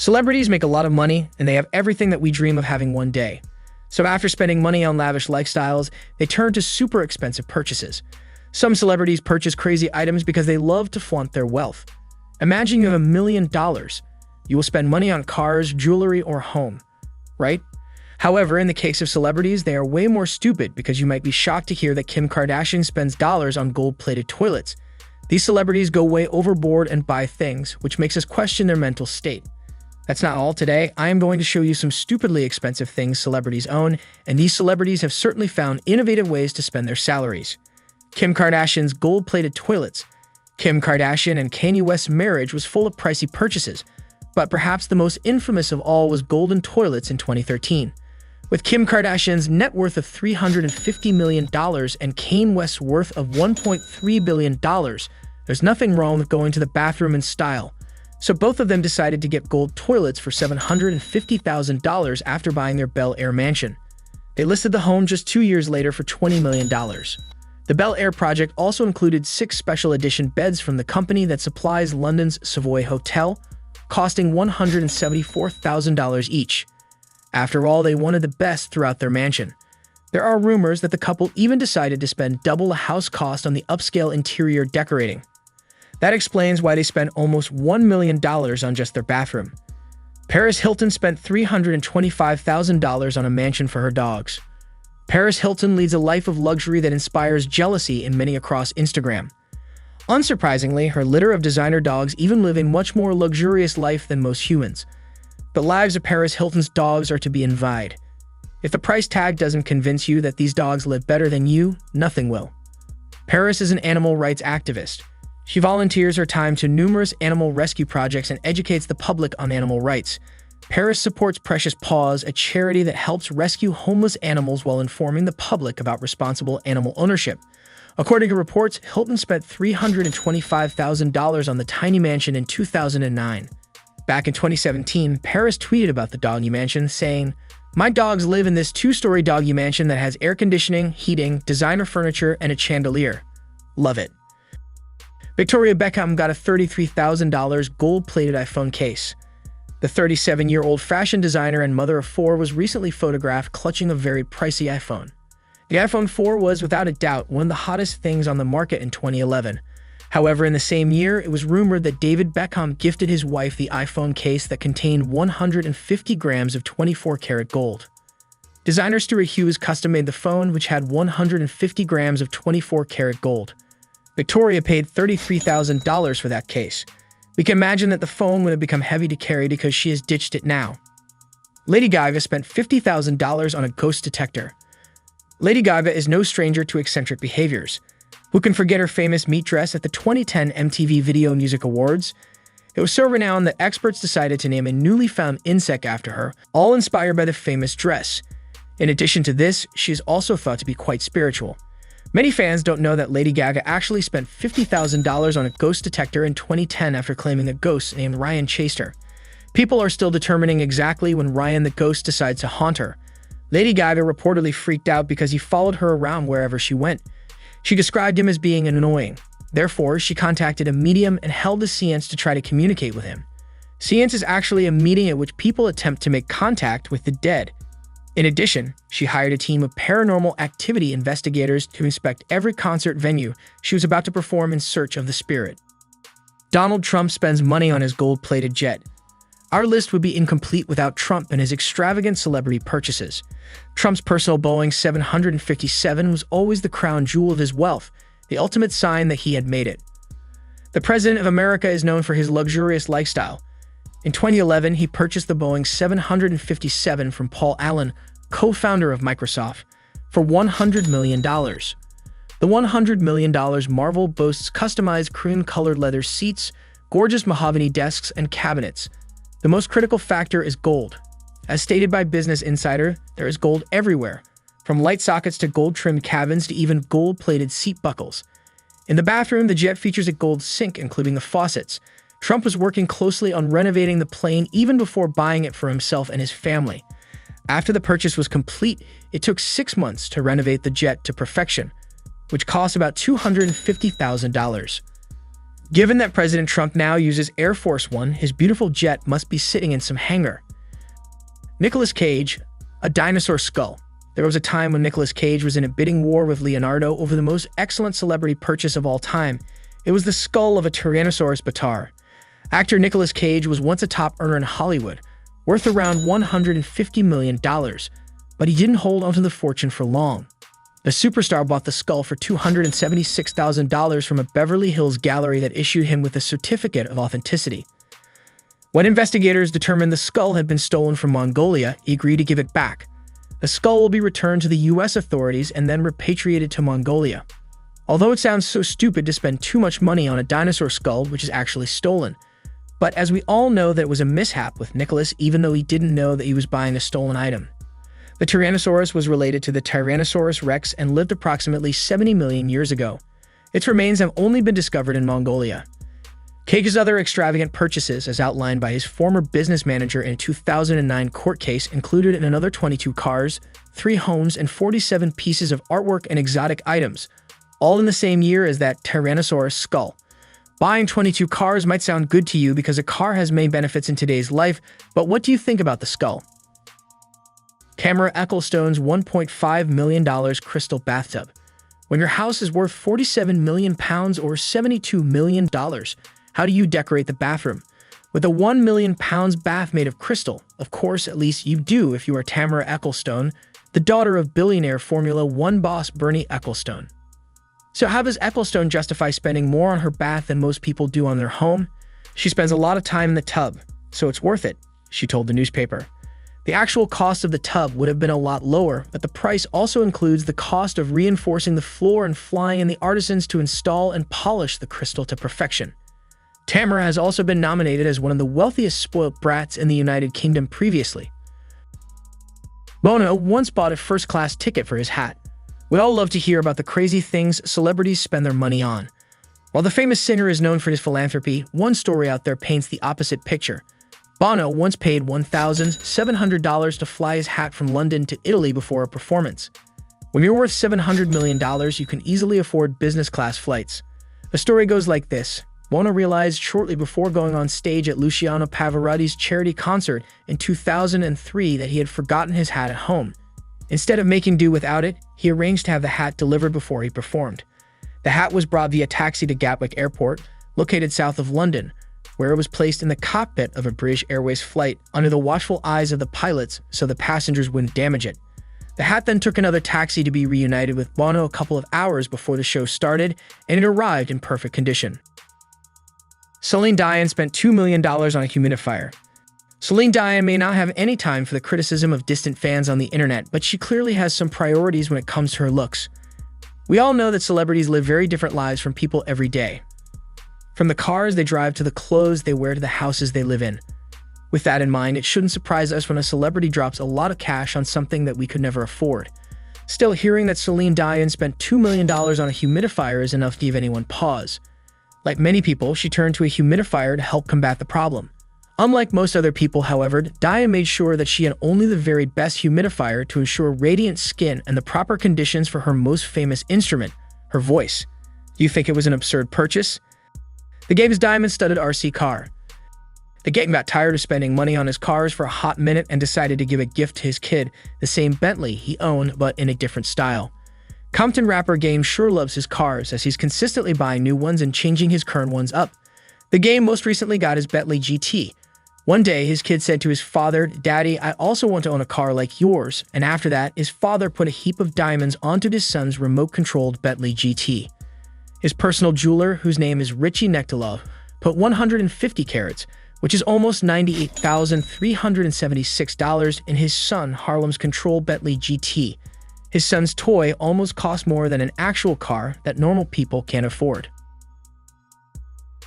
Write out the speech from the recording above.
Celebrities make a lot of money, and they have everything that we dream of having one day. So after spending money on lavish lifestyles, they turn to super expensive purchases. Some celebrities purchase crazy items because they love to flaunt their wealth. Imagine you have $1 million. You will spend money on cars, jewelry, or home, right? However, in the case of celebrities, they are way more stupid because you might be shocked to hear that Kim Kardashian spends dollars on gold-plated toilets. These celebrities go way overboard and buy things, which makes us question their mental state. That's not all today. I am going to show you some stupidly expensive things celebrities own, and these celebrities have certainly found innovative ways to spend their salaries. Kim Kardashian's gold-plated toilets. Kim Kardashian and Kanye West's marriage was full of pricey purchases, but perhaps the most infamous of all was golden toilets in 2013. With Kim Kardashian's net worth of $350 million and Kanye West's worth of $1.3 billion, there's nothing wrong with going to the bathroom in style. So both of them decided to get gold toilets for $750,000 after buying their Bel Air mansion. They listed the home just 2 years later for $20 million. The Bel Air project also included 6 special edition beds from the company that supplies London's Savoy Hotel, costing $174,000 each. After all, they wanted the best throughout their mansion. There are rumors that the couple even decided to spend double the house cost on the upscale interior decorating. That explains why they spent almost $1 million on just their bathroom. Paris Hilton spent $325,000 on a mansion for her dogs. Paris Hilton leads a life of luxury that inspires jealousy in many across Instagram. Unsurprisingly, her litter of designer dogs even live a much more luxurious life than most humans. The lives of Paris Hilton's dogs are to be envied. If the price tag doesn't convince you that these dogs live better than you, nothing will. Paris is an animal rights activist. She volunteers her time to numerous animal rescue projects and educates the public on animal rights. Paris supports Precious Paws, a charity that helps rescue homeless animals while informing the public about responsible animal ownership. According to reports, Hilton spent $325,000 on the tiny mansion in 2009. Back in 2017, Paris tweeted about the doggy mansion, saying, "My dogs live in this 2-story doggy mansion that has air conditioning, heating, designer furniture, and a chandelier. Love it." Victoria Beckham got a $33,000 gold-plated iPhone case. The 37-year-old fashion designer and mother of 4 was recently photographed clutching a very pricey iPhone. The iPhone 4 was, without a doubt, one of the hottest things on the market in 2011. However, in the same year, it was rumored that David Beckham gifted his wife the iPhone case that contained 150 grams of 24-karat gold. Designer Stuart Hughes custom-made the phone, which had 150 grams of 24-karat gold. Victoria paid $33,000 for that case. We can imagine that the phone would have become heavy to carry because she has ditched it now. Lady Gaga spent $50,000 on a ghost detector. Lady Gaga is no stranger to eccentric behaviors. Who can forget her famous meat dress at the 2010 MTV Video Music Awards? It was so renowned that experts decided to name a newly found insect after her, all inspired by the famous dress. In addition to this, she is also thought to be quite spiritual. Many fans don't know that Lady Gaga actually spent $50,000 on a ghost detector in 2010 after claiming a ghost named Ryan chased her. People are still determining exactly when Ryan the ghost decides to haunt her. Lady Gaga reportedly freaked out because he followed her around wherever she went. She described him as being annoying. Therefore, she contacted a medium and held a seance to try to communicate with him. Seance is actually a meeting at which people attempt to make contact with the dead. In addition, she hired a team of paranormal activity investigators to inspect every concert venue she was about to perform in search of the spirit. Donald Trump spends money on his gold-plated jet. Our list would be incomplete without Trump and his extravagant celebrity purchases. Trump's personal Boeing 757 was always the crown jewel of his wealth, the ultimate sign that he had made it. The President of America is known for his luxurious lifestyle. In 2011, he purchased the Boeing 757 from Paul Allen, co-founder of Microsoft, for $100 million. The $100 million Marvel boasts customized cream-colored leather seats, gorgeous mahogany desks, and cabinets. The most critical factor is gold. As stated by Business Insider, there is gold everywhere, from light sockets to gold-trimmed cabins to even gold-plated seat buckles. In the bathroom, the jet features a gold sink, including the faucets. Trump was working closely on renovating the plane even before buying it for himself and his family. After the purchase was complete, it took 6 months to renovate the jet to perfection, which cost about $250,000. Given that President Trump now uses Air Force One, his beautiful jet must be sitting in some hangar. Nicolas Cage, a dinosaur skull. There was a time when Nicolas Cage was in a bidding war with Leonardo over the most excellent celebrity purchase of all time. It was the skull of a Tyrannosaurus bataar. Actor Nicolas Cage was once a top earner in Hollywood, worth around $150 million, but he didn't hold onto the fortune for long. The superstar bought the skull for $276,000 from a Beverly Hills gallery that issued him with a certificate of authenticity. When investigators determined the skull had been stolen from Mongolia, he agreed to give it back. The skull will be returned to the US authorities and then repatriated to Mongolia. Although it sounds so stupid to spend too much money on a dinosaur skull which is actually stolen. But as we all know, that it was a mishap with Nicholas, even though he didn't know that he was buying a stolen item. The Tyrannosaurus was related to the Tyrannosaurus rex and lived approximately 70 million years ago. Its remains have only been discovered in Mongolia. Cage's other extravagant purchases, as outlined by his former business manager in a 2009 court case, included another 22 cars, 3 homes, and 47 pieces of artwork and exotic items, all in the same year as that Tyrannosaurus skull. Buying 22 cars might sound good to you because a car has many benefits in today's life, but what do you think about the skull? Tamara Ecclestone's $1.5 million crystal bathtub. When your house is worth £47 million or $72 million, how do you decorate the bathroom? With a £1 million bath made of crystal. Of course, at least you do if you are Tamara Ecclestone, the daughter of billionaire Formula One boss Bernie Ecclestone. So how does Ecclestone justify spending more on her bath than most people do on their home? She spends a lot of time in the tub, so it's worth it, she told the newspaper. The actual cost of the tub would have been a lot lower, but the price also includes the cost of reinforcing the floor and flying in the artisans to install and polish the crystal to perfection. Tamara has also been nominated as one of the wealthiest spoilt brats in the United Kingdom previously. Bono once bought a first-class ticket for his hat. We all love to hear about the crazy things celebrities spend their money on. While the famous singer is known for his philanthropy, one story out there paints the opposite picture. Bono once paid $1,700 to fly his hat from London to Italy before a performance. When you're worth $700 million, you can easily afford business-class flights. The story goes like this. Bono realized shortly before going on stage at Luciano Pavarotti's charity concert in 2003 that he had forgotten his hat at home. Instead of making do without it, he arranged to have the hat delivered before he performed. The hat was brought via taxi to Gatwick Airport, located south of London, where it was placed in the cockpit of a British Airways flight under the watchful eyes of the pilots so the passengers wouldn't damage it. The hat then took another taxi to be reunited with Bono a couple of hours before the show started, and it arrived in perfect condition. Celine Dion spent $2 million on a humidifier. Celine Dion may not have any time for the criticism of distant fans on the internet, but she clearly has some priorities when it comes to her looks. We all know that celebrities live very different lives from people every day. From the cars they drive to the clothes they wear to the houses they live in. With that in mind, it shouldn't surprise us when a celebrity drops a lot of cash on something that we could never afford. Still, hearing that Celine Dion spent $2 million on a humidifier is enough to give anyone pause. Like many people, she turned to a humidifier to help combat the problem. Unlike most other people, however, Dion made sure that she had only the very best humidifier to ensure radiant skin and the proper conditions for her most famous instrument, her voice. Do you think it was an absurd purchase? The game's diamond-studded RC car. The game got tired of spending money on his cars for a hot minute and decided to give a gift to his kid, the same Bentley he owned but in a different style. Compton rapper Game sure loves his cars, as he's consistently buying new ones and changing his current ones up. The Game most recently got his Bentley GT. One day, his kid said to his father, "Daddy, I also want to own a car like yours," and after that, his father put a heap of diamonds onto his son's remote-controlled Bentley GT. His personal jeweler, whose name is Richie Nektilov, put 150 carats, which is almost $98,376, in his son Harlem's control Bentley GT. His son's toy almost cost more than an actual car that normal people can't afford.